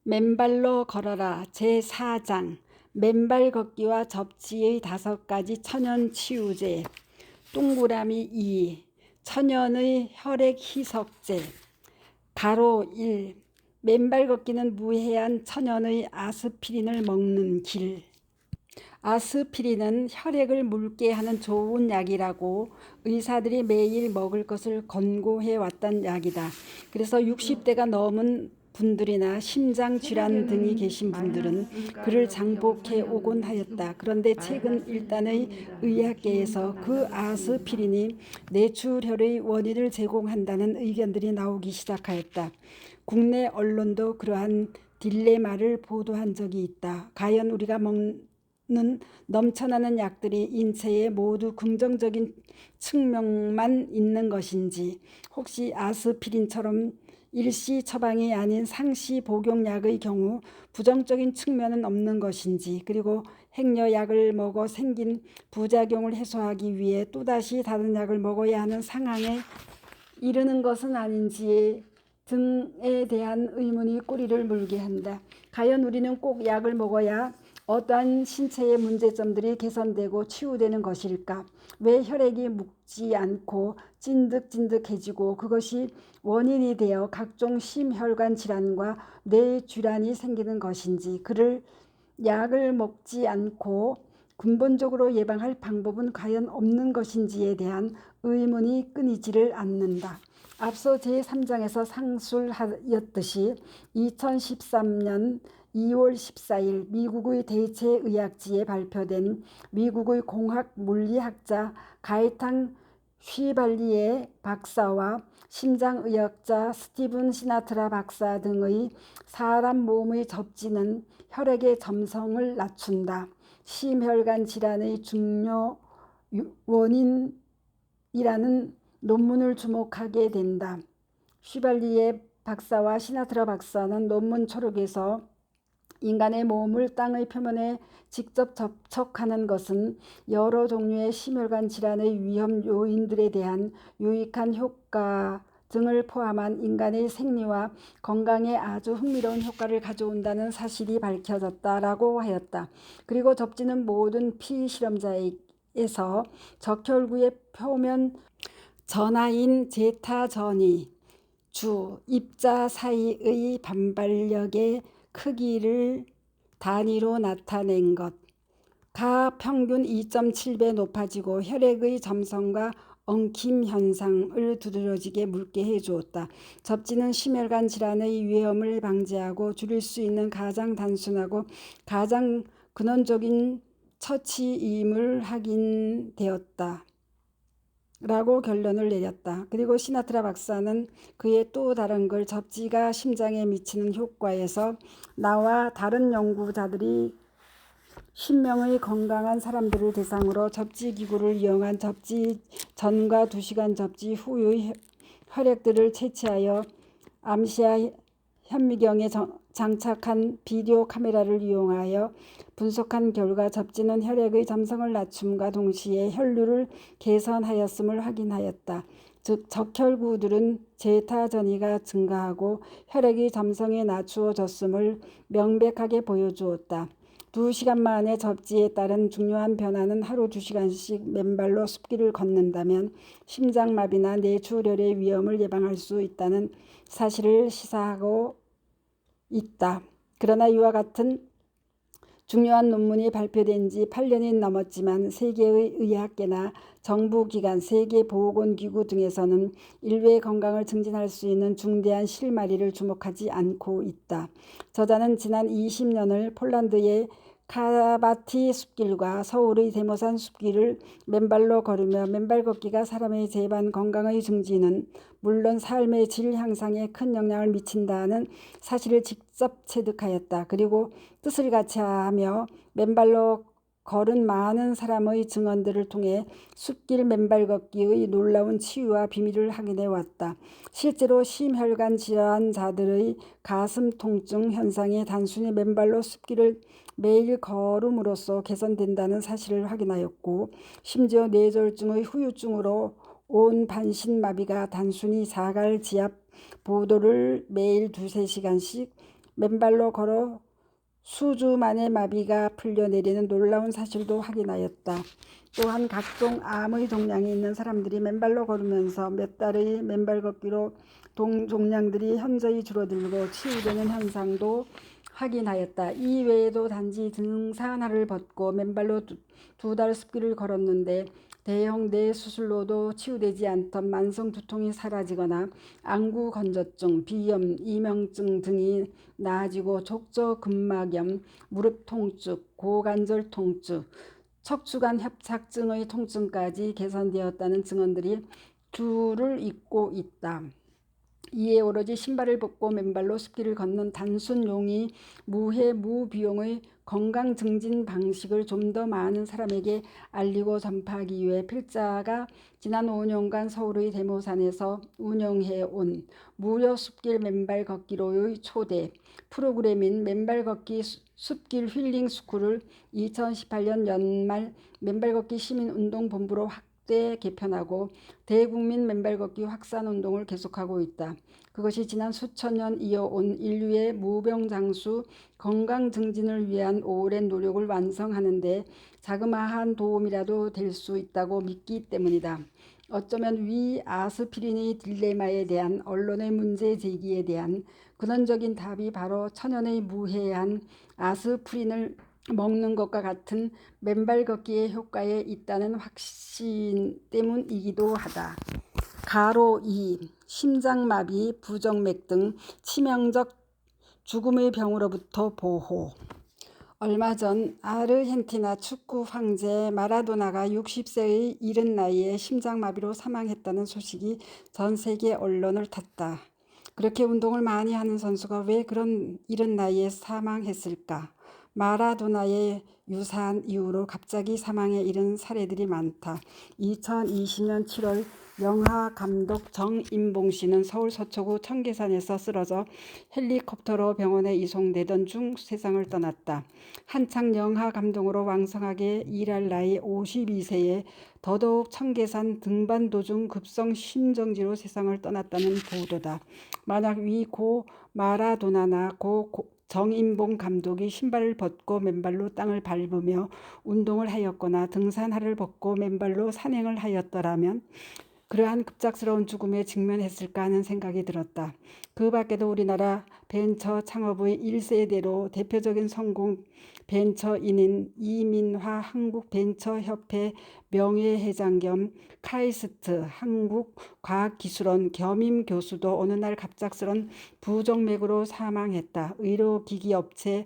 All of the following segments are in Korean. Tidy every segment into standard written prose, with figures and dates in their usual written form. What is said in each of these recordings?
맨발로 걸어라 제4장 맨발 걷기와 접지의 5가지 천연 치유제. 동그라미 2 천연의 혈액 희석제. 가로 1 맨발 걷기는 무해한 천연의 아스피린을 먹는 길. 아스피린은 혈액을 묽게 하는 좋은 약이라고 의사들이 매일 먹을 것을 권고해 왔던 약이다. 그래서 60대가 넘은 분들이나 심장질환 등이 계신 분들은 그를 장복해 오곤 하였다. 그런데 최근 일단의 의학계에서 그 아스피린이 뇌출혈의 원인을 제공한다는 의견들이 나오기 시작하였다. 국내 언론도 그러한 딜레마를 보도한 적이 있다. 과연 우리가 먹는 넘쳐나는 약들이 인체에 모두 긍정적인 측면만 있는 것인지, 혹시 아스피린처럼 일시 처방이 아닌 상시 복용약의 경우 부정적인 측면은 없는 것인지, 그리고 행여약을 먹어 생긴 부작용을 해소하기 위해 또다시 다른 약을 먹어야 하는 상황에 이르는 것은 아닌지 등에 대한 의문이 꼬리를 물게 한다. 과연 우리는 꼭 약을 먹어야 어떠한 신체의 문제점들이 개선되고 치유되는 것일까? 왜 혈액이 묽지 않고 찐득찐득해지고 그것이 원인이 되어 각종 심혈관 질환과 뇌질환이 생기는 것인지, 그를 약을 먹지 않고 근본적으로 예방할 방법은 과연 없는 것인지에 대한 의문이 끊이지를 않는다. 앞서 제3장에서 상술하였듯이 2013년 2월 14일 미국의 대체의학지에 발표된 미국의 공학 물리학자 가에탄 휘발리에 박사와 심장의학자 스티븐 시나트라 박사 등의 사람 몸의 접지는 혈액의 점성을 낮춘다. 심혈관 질환의 중요 원인이라는 논문을 주목하게 된다. 휘발리에 박사와 시나트라 박사는 논문 초록에서 인간의 몸을 땅의 표면에 직접 접촉하는 것은 여러 종류의 심혈관 질환의 위험 요인들에 대한 유익한 효과 등을 포함한 인간의 생리와 건강에 아주 흥미로운 효과를 가져온다는 사실이 밝혀졌다라고 하였다. 그리고 접지는 모든 피실험자에서 적혈구의 표면 전하인 제타전이 주 입자 사이의 반발력의 크기를 단위로 나타낸 것. 가 평균 2.7배 높아지고 혈액의 점성과 엉킴 현상을 두드러지게 묽게 해주었다. 접지는 심혈관 질환의 위험을 방지하고 줄일 수 있는 가장 단순하고 가장 근원적인 처치임을 확인되었다. 라고 결론을 내렸다. 그리고 시나트라 박사는 그의 또 다른 글 접지가 심장에 미치는 효과에서 나와 다른 연구자들이 10명의 건강한 사람들을 대상으로 접지기구를 이용한 접지 전과 2시간 접지 후의 혈액들을 채취하여 암시아 현미경에 장착한 비디오 카메라를 이용하여 분석한 결과 접지는 혈액의 점성을 낮춤과 동시에 혈류를 개선하였음을 확인하였다. 즉 적혈구들은 제타 전이가 증가하고 혈액의 점성이 낮추어졌음을 명백하게 보여주었다. 2시간 만에 접지에 따른 중요한 변화는 하루 2시간씩 맨발로 숲길을 걷는다면 심장마비나 뇌출혈의 위험을 예방할 수 있다는 사실을 시사하고 있다. 그러나 이와 같은 중요한 논문이 발표된 지 8년이 넘었지만 세계의 의학계나 정부기관, 세계보건기구 등에서는 인류의 건강을 증진할 수 있는 중대한 실마리를 주목하지 않고 있다. 저자는 지난 20년을 폴란드의 카바티 숲길과 서울의 대모산 숲길을 맨발로 걸으며 맨발 걷기가 사람의 재반 건강의 증진은 물론 삶의 질 향상에 큰 영향을 미친다는 사실을 직접 체득하였다. 그리고 뜻을 같이하며 맨발로 걸은 많은 사람의 증언들을 통해 숲길 맨발 걷기의 놀라운 치유와 비밀을 확인해 왔다. 실제로 심혈관 질환자들의 가슴 통증 현상이 단순히 맨발로 숲길을 매일 걸음으로써 개선된다는 사실을 확인하였고, 심지어 뇌졸중의 후유증으로 온 반신마비가 단순히 자갈 지압 보도를 매일 2~3시간씩 맨발로 걸어 수주 만에 마비가 풀려내리는 놀라운 사실도 확인하였다. 또한 각종 암의 종양이 있는 사람들이 맨발로 걸으면서 몇 달의 맨발 걷기로 종양들이 현저히 줄어들고 치유되는 현상도 확인하였다. 이 외에도 단지 등산화를 벗고 맨발로 두 달 숲길을 걸었는데 대형 뇌 수술로도 치유되지 않던 만성 두통이 사라지거나 안구 건조증, 비염, 이명증 등이 나아지고 족저근막염, 무릎 통증, 고관절 통증, 척추관 협착증의 통증까지 개선되었다는 증언들이 줄을 잇고 있다. 이에 오로지 신발을 벗고 맨발로 숲길을 걷는 단순 용이 무해 무비용의 건강 증진 방식을 좀 더 많은 사람에게 알리고 전파하기 위해 필자가 지난 5년간 서울의 대모산에서 운영해온 무료 숲길 맨발 걷기로의 초대 프로그램인 맨발 걷기 숲길 힐링 스쿨을 2018년 연말 맨발 걷기 시민운동본부로 확대 개편하고 대국민 맨발 걷기 확산 운동을 계속하고 있다. 그것이 지난 수천 년 이어온 인류의 무병장수 건강 증진을 위한 오랜 노력을 완성하는 데 자그마한 도움이라도 될 수 있다고 믿기 때문이다. 어쩌면 위 아스피린의 딜레마에 대한 언론의 문제 제기에 대한 근원적인 답이 바로 천연의 무해한 아스피린을 먹는 것과 같은 맨발 걷기의 효과에 있다는 확신 때문이기도 하다. 가로 2. 심장마비, 부정맥 등 치명적 죽음의 병으로부터 보호. 얼마 전 아르헨티나 축구 황제 마라도나가 60세의 이른 나이에 심장마비로 사망했다는 소식이 전 세계 언론을 탔다. 그렇게 운동을 많이 하는 선수가 왜 그런 이른 나이에 사망했을까? 마라도나의 유사한 이유로 갑자기 사망에 이른 사례들이 많다. 2020년 7월 영화 감독 정인봉 씨는 서울 서초구 청계산에서 쓰러져 헬리콥터로 병원에 이송되던 중 세상을 떠났다. 한창 영화 감독으로 왕성하게 일할 나이 52세에 더더욱 청계산 등반 도중 급성 심정지로 세상을 떠났다는 보도다. 만약 위 고 마라도나나 고 정인봉 감독이 신발을 벗고 맨발로 땅을 밟으며 운동을 하였거나 등산화를 벗고 맨발로 산행을 하였더라면 그러한 급작스러운 죽음에 직면했을까 하는 생각이 들었다. 그 밖에도 우리나라 벤처 창업의 1세대로 대표적인 성공 벤처인인 이민화 한국벤처협회 명예회장 겸 카이스트 한국과학기술원 겸임 교수도 어느 날 갑작스런 부정맥으로 사망했다. 의료기기 업체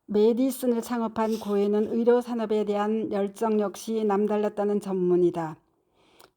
메디슨을 창업한 고에는 의료산업에 대한 열정 역시 남달랐다는 전문이다.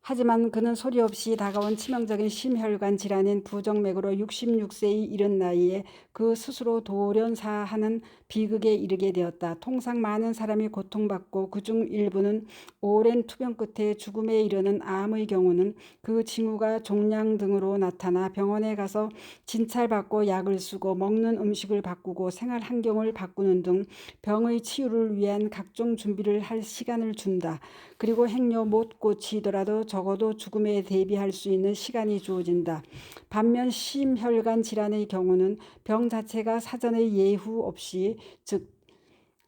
하지만 그는 소리 없이 다가온 치명적인 심혈관 질환인 부정맥으로 66세의 이른 나이에 그 스스로 돌연사하는 비극에 이르게 되었다. 통상 많은 사람이 고통받고 그중 일부는 오랜 투병 끝에 죽음에 이르는 암의 경우는 그 징후가 종양 등으로 나타나 병원에 가서 진찰받고 약을 쓰고 먹는 음식을 바꾸고 생활 환경을 바꾸는 등 병의 치유를 위한 각종 준비를 할 시간을 준다. 그리고 행여 못 고치더라도 적어도 죽음에 대비할 수 있는 시간이 주어진다. 반면 심혈관 질환의 경우는 병 자체가 사전에 예후 없이 즉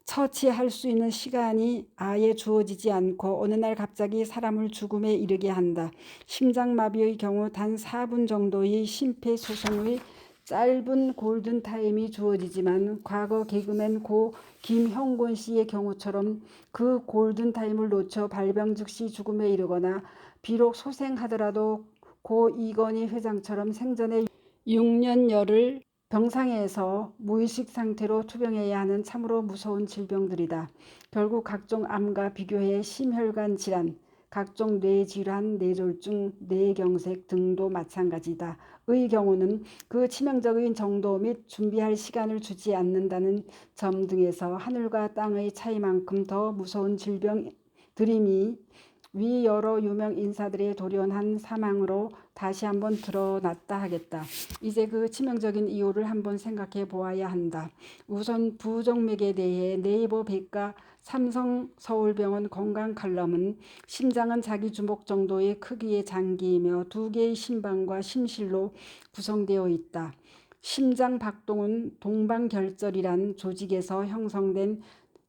처치할 수 있는 시간이 아예 주어지지 않고 어느 날 갑자기 사람을 죽음에 이르게 한다. 심장마비의 경우 단 4분 정도의 심폐소생의 짧은 골든타임이 주어지지만 과거 개그맨 고 김형곤 씨의 경우처럼 그 골든타임을 놓쳐 발병 즉시 죽음에 이르거나 비록 소생하더라도 고 이건희 회장처럼 생전에 6년여를 병상에서 무의식 상태로 투병해야 하는 참으로 무서운 질병들이다. 결국 각종 암과 비교해 심혈관 질환, 각종 뇌질환, 뇌졸중, 뇌경색 등도 마찬가지다. 의 경우는 그 치명적인 정도 및 준비할 시간을 주지 않는다는 점 등에서 하늘과 땅의 차이만큼 더 무서운 질병들임이 위 여러 유명 인사들의 돌연한 사망으로 다시 한번 드러났다 하겠다. 이제 그 치명적인 이유를 한번 생각해 보아야 한다. 우선 부정맥에 대해 네이버 백과 삼성서울병원 건강 칼럼은 심장은 자기 주먹 정도의 크기의 장기이며 두 개의 심방과 심실로 구성되어 있다. 심장 박동은 동방결절이란 조직에서 형성된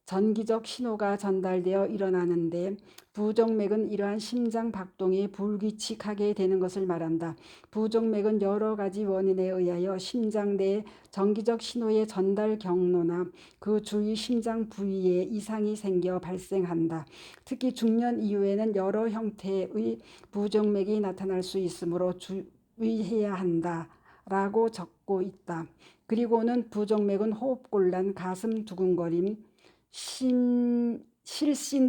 전기적 신호가 전달되어 일어나는데 부정맥은 이러한 심장 박동이 불규칙하게 되는 것을 말한다. 부정맥은 여러 가지 원인에 의하여 심장 내 전기적 신호의 전달 경로나 그 주위 심장 부위에 이상이 생겨 발생한다. 특히 중년 이후에는 여러 형태의 부정맥이 나타날 수 있으므로 주의해야 한다. 라고 적고 있다. 그리고는 부정맥은 호흡곤란, 가슴 두근거림, 실신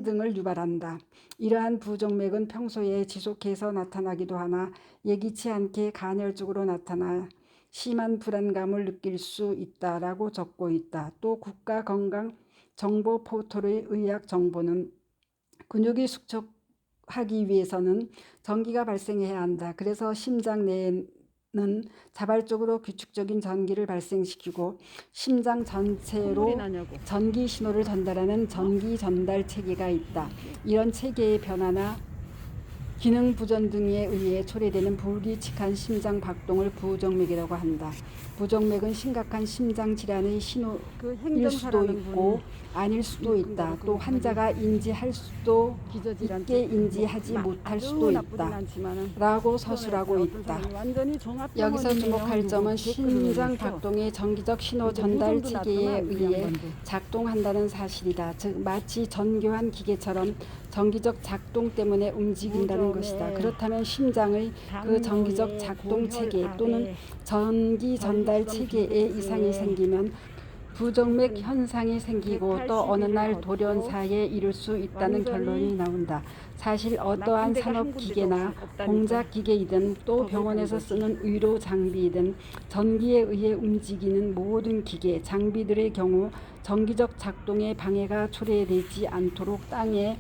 등을 유발한다. 이러한 부정맥은 평소에 지속해서 나타나기도 하나 예기치 않게 간헐적으로 나타나 심한 불안감을 느낄 수 있다라고 적고 있다. 또 국가건강정보 포털의 의학 정보는 근육이 숙적하기 위해서는 전기가 발생해야 한다. 그래서 심장 내에는 자발적으로 규칙적인 전기를 발생시키고 심장 전체로 전기 신호를 전달하는 전기 전달 체계가 있다. 이런 체계의 변화나 기능 부전 등에 의해 초래되는 불규칙한 심장 박동을 부정맥이라고 한다. 부정맥은 심각한 심장 질환의 신호일 수도 있고 아닐 수도 있다. 또 환자가 인지할 수도 있게 인지하지 못할 수도 있다. 라고 서술하고 있다. 여기서 주목할 점은 심장 박동이 전기적 신호 전달 체계에 의해 작동한다는 사실이다. 즉 마치 전교한 기계처럼 전기적 작동 때문에 움직인다는 것이다. 그렇다면 심장의 그 전기적 작동 체계 또는 전기 전달 체계에 이상이 생기면 부정맥 현상이 생기고 또 어느 날 돌연사에 이를 수 있다는 결론이 나온다. 사실 어떠한 산업기계나 공작기계이든 또 병원에서 쓰는 의료 장비이든 전기에 의해 움직이는 모든 기계, 장비들의 경우 전기적 작동에 방해가 초래되지 않도록 땅에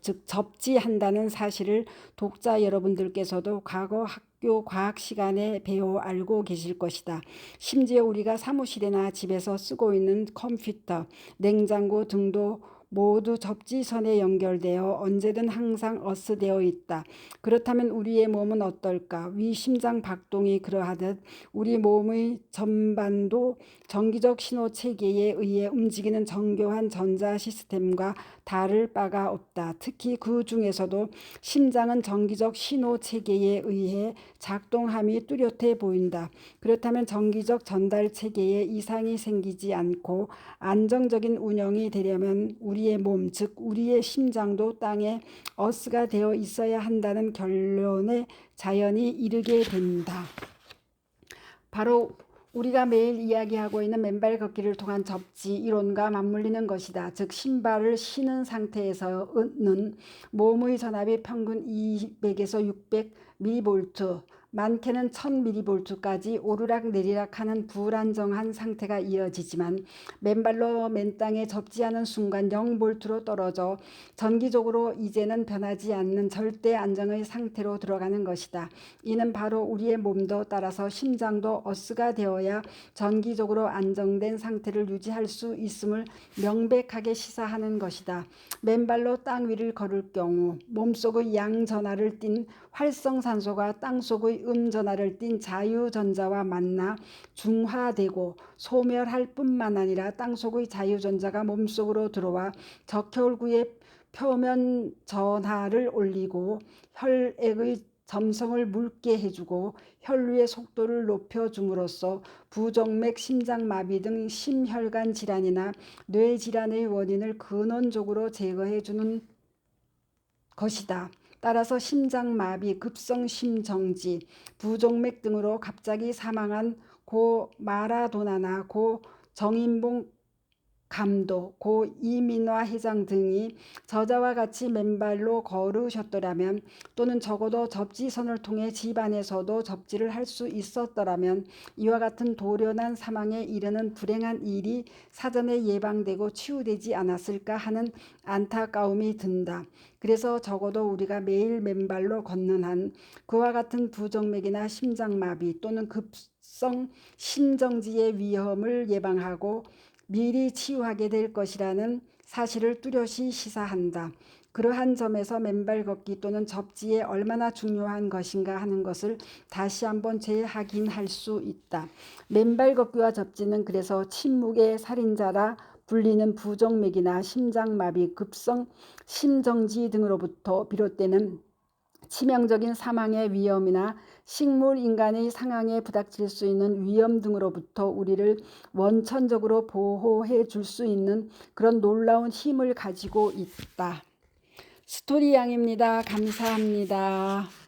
즉 접지한다는 사실을 독자 여러분들께서도 과거 학교 과학 시간에 배워 알고 계실 것이다. 심지어 우리가 사무실이나 집에서 쓰고 있는 컴퓨터, 냉장고 등도 모두 접지선에 연결되어 언제든 항상 되어 있다. 그렇다면 우리의 몸은 어떨까? 위 심장 박동이 그러하듯 우리 몸의 전반도 전기적 신호 체계에 의해 움직이는 정교한 전자 시스템과 다를 바가 없다. 특히 그 중에서도 심장은 전기적 신호 체계에 의해 작동함이 뚜렷해 보인다. 그렇다면 전기적 전달 체계에 이상이 생기지 않고 안정적인 운영이 되려면 우리의 몸, 즉 우리의 심장도 땅에 어스가 되어 있어야 한다는 결론에 자연히 이르게 된다. 바로 우리가 매일 이야기하고 있는 맨발 걷기를 통한 접지 이론과 맞물리는 것이다. 즉 신발을 신은 상태에서는 몸의 전압이 평균 200에서 600mV, 많게는 1000mV까지 오르락내리락하는 불안정한 상태가 이어지지만 맨발로 맨땅에 접지하는 순간 0V로 떨어져 전기적으로 이제는 변하지 않는 절대 안정의 상태로 들어가는 것이다. 이는 바로 우리의 몸도 따라서 심장도 어스가 되어야 전기적으로 안정된 상태를 유지할 수 있음을 명백하게 시사하는 것이다. 맨발로 땅 위를 걸을 경우 몸속의 양전하를 띤 활성산소가 땅속의 음전하를 띤 자유전자와 만나 중화되고 소멸할 뿐만 아니라 땅속의 자유전자가 몸속으로 들어와 적혈구의 표면 전하를 올리고 혈액의 점성을 묽게 해주고 혈류의 속도를 높여줌으로써 부정맥, 심장마비 등 심혈관 질환이나 뇌질환의 원인을 근원적으로 제거해주는 것이다. 따라서 심장마비, 급성심정지, 부정맥 등으로 갑자기 사망한 고 마라도나나 고 정인봉 감독, 고 이민화 회장 등이 저자와 같이 맨발로 걸으셨더라면 또는 적어도 접지선을 통해 집안에서도 접지를 할 수 있었더라면 이와 같은 도련한 사망에 이르는 불행한 일이 사전에 예방되고 치유되지 않았을까 하는 안타까움이 든다. 그래서 적어도 우리가 매일 맨발로 걷는 한 그와 같은 부정맥이나 심장마비 또는 급성 심정지의 위험을 예방하고 미리 치유하게 될 것이라는 사실을 뚜렷이 시사한다. 그러한 점에서 맨발 걷기 또는 접지에 얼마나 중요한 것인가 하는 것을 다시 한번 재확인할 수 있다. 맨발 걷기와 접지는 그래서 침묵의 살인자라 불리는 부정맥이나 심장마비, 급성 심정지 등으로부터 비롯되는 치명적인 사망의 위험이나 식물 인간의 상황에 부닥칠 수 있는 위험 등으로부터 우리를 원천적으로 보호해 줄 수 있는 그런 놀라운 힘을 가지고 있다. 스토리 양입니다. 감사합니다.